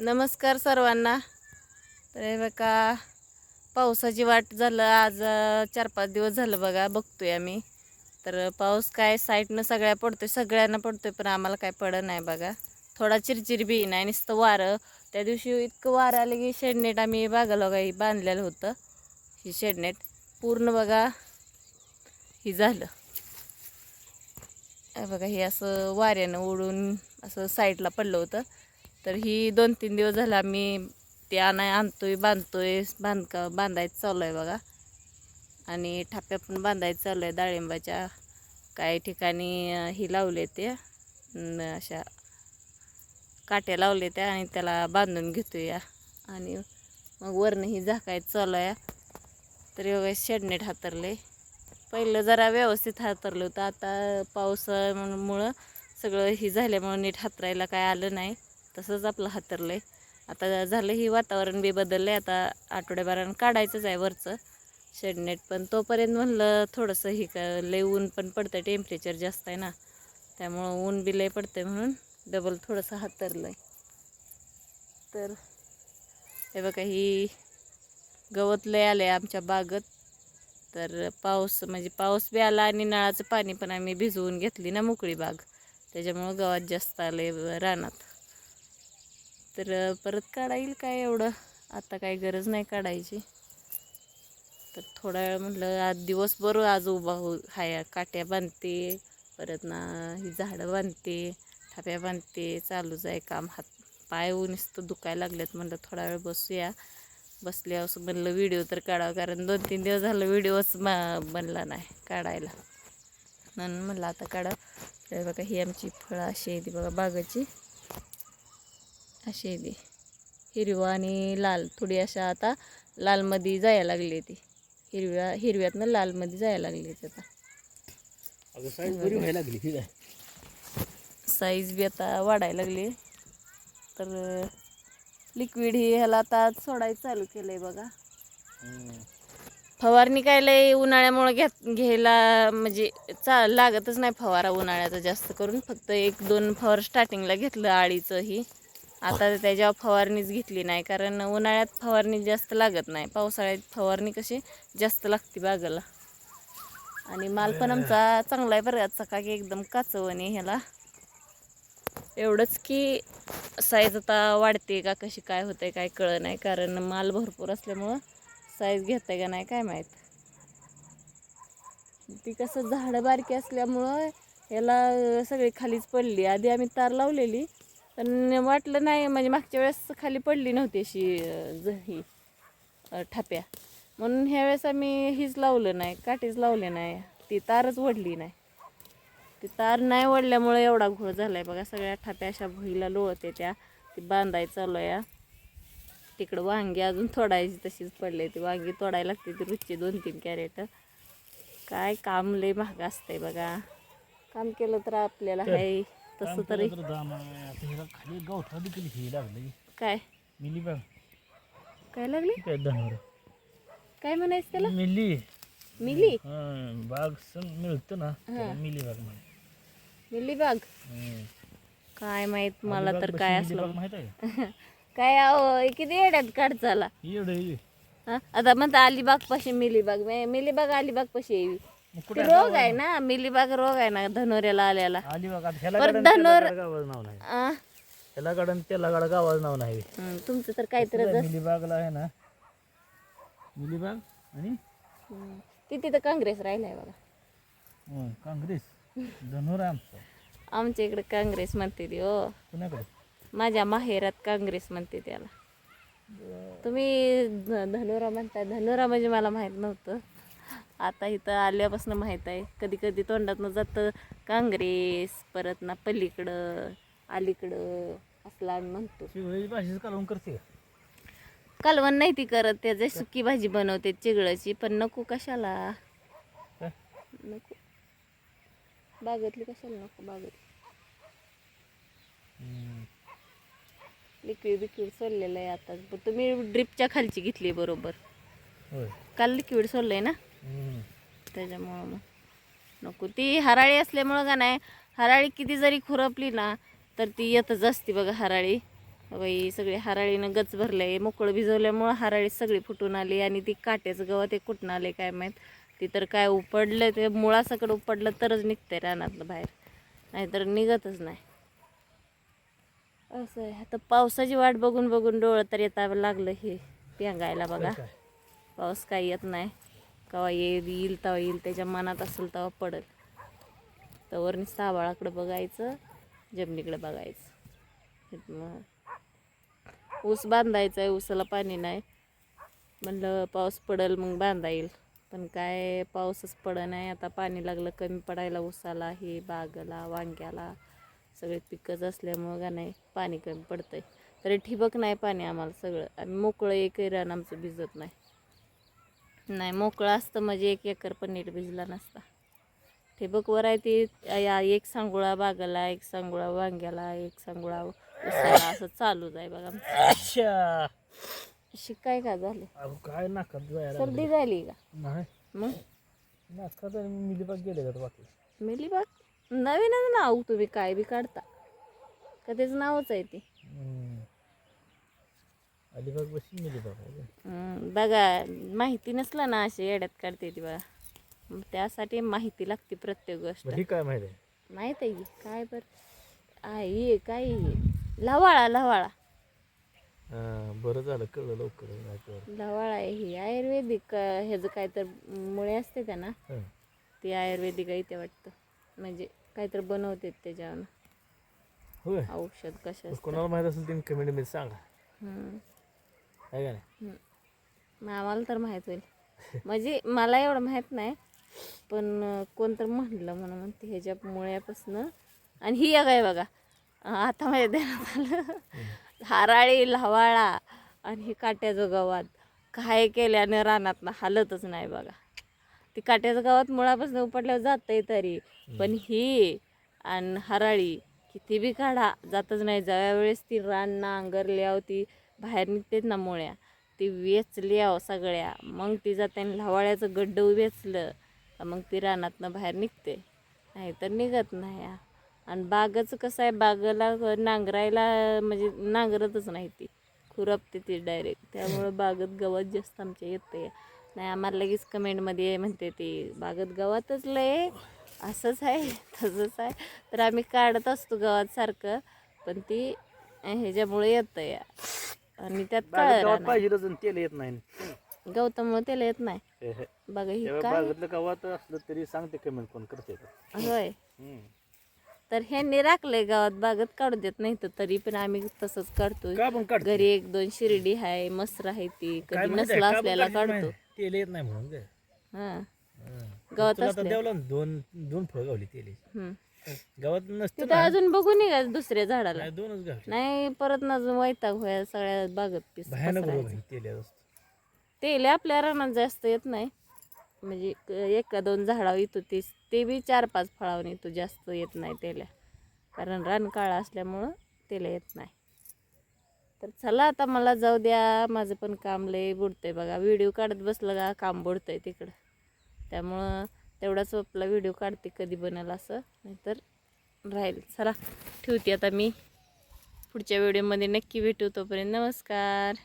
नमस्कार सर्वांना. तर हे बघा, पावसाची वाट झालं आज 4-5 दिवस झालं बघा, बघतोय आम्ही. तर पाऊस काय साईडनं सगळ्या पडतोय, सगळ्यांना पडतोय, पण आम्हाला काय पडत नाही बघा. थोडा चिरचिर बी नाही, नुसतं वारं. त्या दिवशी इतकं वारं आलं की शेडनेट आम्ही बागाला काही बांधलेलं होतं. ही शेडनेट पूर्ण बघा ही झालं. बघा हे असं वाऱ्यानं उडून असं साईडला पडलं होतं. तर ही 2-3 दिवस झालं आम्ही ते आणतोय बांधतोय, बांधायचं चालू आहे बघा. आणि ठाप्या पण बांधायचं चालू आहे डाळिंबाच्या. काही ठिकाणी ही लावले ते अशा काट्या लावले त्या आणि त्याला बांधून घेतोय आणि मग वरनं ही झाकायचं चालू आहे. तर एवढं शेडनेट हातरले. पहिलं जरा व्यवस्थित हातरलं होतं, आता पावसामुळं सगळं ही झाल्यामुळं नीट हातरायला काय आलं नाही. तसंच आपलं हातरलं आहे. आता झालं ही वातावरण बी बदललं आहे. आता आठवड्याभरानं काढायचंच आहे वरचं शेडनेट. पण तोपर्यंत म्हणलं थोडंसं ही लय ऊन पण पडतं, टेम्परेचर जास्त आहे ना, त्यामुळं ऊन बी लय पडतं म्हणून डबल थोडंसं हातरलं आहे. तर हे बघा ही गवत लय आलं आहे आमच्या बागेत. तर पाऊस बी आला आणि नळाचं पाणी पण आम्ही भिजवून घेतली ना, मोकळी बाग, त्याच्यामुळं गवत जास्त आलं रानात. तर परत काढा येईल काय एवढं, आता काही गरज नाही काढायची. तर थोडा वेळ म्हटलं आज दिवसभर आज उभा हाया काट्या बांधते, परत ना ही झाडं बांधते, थाप्या बांधते, चालूच आहे काम. हात पाय नुसतं दुखायला लागलेत. म्हणलं थोडा वेळ बसूया. बसल्यावर म्हणलं व्हिडिओ तर काढावं, कारण 2-3 दिवस झालं व्हिडिओच बनला नाही काढायला, म्हणून म्हणलं आता काढा. तर बघा ही आमची फळं अशी आहे ती बघा बागाची, अशी आहे ती हिरवा आणि लाल. थोडी अशा आता लालमध्ये जायला लागली ती, हिरव्यातनं लालमध्ये जायला लागली आता. साईज बी आता वाढायला लागली. तर लिक्विड ही ह्याला आता सोडायचं चालू केलं आहे बघा. फवारणी काय लय उन्हाळ्यामुळे घ्यायला म्हणजे लागतच नाही फवारा उन्हाळ्याचा जास्त करून. फक्त 1-2 फवार स्टार्टिंगला घेतलं आळीचं ही. आता त्याच्यावर फवारणीच घेतली नाही, कारण उन्हाळ्यात फवारणी जास्त लागत नाही, पावसाळ्यात फवारणी कशी जास्त लागते बागाला. आणि माल पण आमचा चांगला आहे बरं, चकाकी एकदम काचवणी ह्याला. एवढंच की साईज आता वाढते का कशी काय होते काय कळत नाही, कारण माल भरपूर असल्यामुळं साईज घेताय का नाही काय माहीत. ती कसं झाडं बारकी असल्यामुळं ह्याला सगळी खालीच पडली. आधी आम्ही तार लावलेली, पण वाटलं नाही, म्हणजे मागच्या वेळेस खाली पडली नव्हती अशी ही ठाप्या, म्हणून ह्या वेळेस आम्ही हीच लावलं नाही, काठीच लावले नाही, ती तारच वडली नाही. ती तार नाही वडल्यामुळं एवढा घोळ झाला आहे बघा. सगळ्या ठाप्या अशा भुईला लोळते त्या, ती बांधायचं चालू आहे. तिकडं वांगी अजून तोडायची तशीच पडले, ती वांगी तोडायला लागते ती रोजची 2-3 कॅरेट. काय काम लय महाग असतंय बघा, काम केलं तर आपल्याला आहे तसं तरी. काय मिलीबाग काय लागली, काय धनवर काय म्हणायचं त्याला, मिली मिली बाग मिळतं ना, मिलीबाग मिलीबाग. काय माहित मला तर काय असलं माहित आहे. काय अहो किती येड्यात काढ चाला. आता म्हणता अलिबाग पाशी मिलीबाग, मिलीबाग अलिबाग पाशी येवी. रोग आहे ना, मिलीबाग रोग आहे ना धनोऱ्याला आल्याला. धनोर त्याला गाडन त्याला गाडा गावाचं नाव नाही. तुमचं तर काहीतरी मिलीबागला आहे ना, मिलीबाग आणि तिथे तर काँग्रेस राहिलाय बघा. काँग्रेस धनोर आमच्या इकडे काँग्रेस म्हणते ती हो. कुणाकडे? माझ्या माहेरात काँग्रेस म्हणते त्याला. तुम्ही धनोरा म्हणताय, धनोरा म्हणजे मला माहीत नव्हतं, आता इथं आल्यापासून माहीत आहे. कधी कधी तोंडातनं जातं काँग्रेस, परत ना पलीकडं अलीकडं असलं आम्ही म्हणतो. भाषेच कालवण करते, कालवण नाही ती करत, त्याची सुकी भाजी बनवते चिगळाची, पण नको कशाला, नको बागेतली कशाला नको, बागेतली लिक्विड सोडलेलं आहे आता. तुम्ही ड्रिपच्या खालची घेतली बरोबर, काल लिक्विड सोडलंय ना, त्याच्यामुळं मग नको. ती हराळी असल्यामुळं का नाही, हराळी किती जरी खुरपली ना तर ती येतच असते बघा हराळी. बाई सगळी हराळीनं गच भरले, मोकळं भिजवल्यामुळं हराळी सगळी फुटून आली आणि ती काट्याचं गवत ते कुठून आले काय माहीत. ती तर काय उपडलं ते मुळासकट उपडलं तरच निघतंय रानातलं बाहेर, नाहीतर निघतच नाही. असं आहे. आता पावसाची वाट बघून बघून डोळं तर येता लागलं हे पेंगायला बघा. पाऊस काही येत नाही, केव्हा येईल तेव्हा येईल, त्याच्या मनात असेल तेव्हा पडेल. तवर नुसतं आभाळाकडे बघायचं, जमिनीकडे बघायचं. ऊस बांधायचा आहे, ऊसाला पाणी नाही, म्हणलं पाऊस पडेल मग बांधा येईल, पण काय पाऊसच पडत नाही. आता पाणी लागलं कमी पडायला ऊसाला, हे बागेला, वांग्याला सगळे पिकच असल्यामुळं का नाही पाणी कमी पडतंय. तरी ठिबक नाही पाणी आम्हाला, सगळं आम्ही मोकळं एकही रान आमचं भिजत नाही. नाही मोकळं असतं म्हणजे 1 एकर पण नीट भिजला नसता. ठिबकवर आहे ती एक सांगोळा बागेला, एक सांगोळा वांग्याला, एक सांगोळा ऊसाला, असं चालूच आहे बघा. अच्छा शिकाय का झालं? काय नाकात जायला सर्दी झाली का? नाही मग नाकात मिलीबाग गेले का बाकी मिलीबाग नवीनच नाव तुम्ही काय बी काढता का, त्याचं नावच आहे ते. अलिबाग बशी मिलीबाग आहे. बघा माहिती नसलं ना अशी येड्यात काढते ती बघा, मग त्यासाठी माहिती लागते प्रत्येक गोष्ट. ही काय माहिती आहे? माहीत आहे की काय बरं आहे काय लवाळा. लवाळा बरं झालं कळलं लवकर. लवाळा आहे ही आयुर्वेदिक, ह्याचं काय तर मुळे असते का ना, ती आयुर्वेदिक आहे ते वाटतं, म्हणजे काहीतरी बनवते त्याच्यावर होय औषध कशा. कोणाला माहित असेल तुम्ही कमेंटमध्ये सांगा, आहे का नाही? मग आम्हाला तर माहीत होईल, म्हणजे मला एवढं माहीत नाही, पण कोणतं म्हणलं म्हणून म्हणते ह्याच्या मुळ्यापासनं. आणि ही एक आहे बघा, आता माझ्या ध्यानात आलं, हराळी लवाळा आणि हे काट्याचं गवत काय केल्यानं रानातनं हालतच नाही बघा. ती काट्याचं गवत मुळापासून उपटल्यावर जातंय तरी, पण ही आणि हराळी किती बी काढा जातच नाही. ज्या वेळेस ती रान नांगरल्यावर ती बाहेर निघते ना मुळ्या, ती वेचल्याव सगळ्या, मग ती जाते लवाळ्याचं गड्डं वेचलं मग ती रानातनं बाहेर निघते, नाही तर निघत नाही. आणि बागाचं कसं आहे, बागेला नांगरायला म्हणजे नांगरतच नाही, ती खुरपते ती डायरेक्ट, त्यामुळं बागेत गवत जास्त आमच्या येते. नाही आम्हाला लगेच कमेंटमध्ये म्हणते ती बागेत गवतच लय, असंच आहे तसंच आहे. तर आम्ही काढत असतो गवत सारखं, पण ती ह्याच्यामुळे येतं या, आणि त्यात गवत पाहिजे तेल येत नाही. गवतामुळे त्याला येत नाही बघा. ही काय बागेतलं गवत असलं तरी सांगते कमेंट कोण करते. होय, तर ह्यांनी राखलंय गावात, बागेत काढू देत नाही तर तरी पण आम्ही तसंच काढतोय. घरी 1-2 शिर्डी आहे, मसर आहे, ती कधी नसला असल्याला काढतो. तेल येत नाही म्हणून हा गवत असले दोन फळ गावली तेल गवत नसतं तिथं अजून बघू नये का दुसऱ्या झाडाला, 2च गावली. नाही परत अजून वैताग व्हायला सगळ्या बागत पीस. तेल आपल्या रानात जास्त येत नाही, म्हणजे 1-2 झाडावर येतो, ते बी 4-5 फळावर येतो, जास्त येत नाही तेल्या, कारण रान काळा असल्यामुळं तेला येत नाही. तर चला आता मला जाऊ द्या, माझं पण काम लय बुडतंय बघा. व्हिडिओ काढत बसलं का काम बुडतंय तिकडं, त्यामुळं तेवढाच आपला व्हिडिओ काढते कधी बनेल असं, नाहीतर राहील. चला ठेवते आता मी, पुढच्या व्हिडिओमध्ये नक्की भेटू, तोपर्यंत नमस्कार.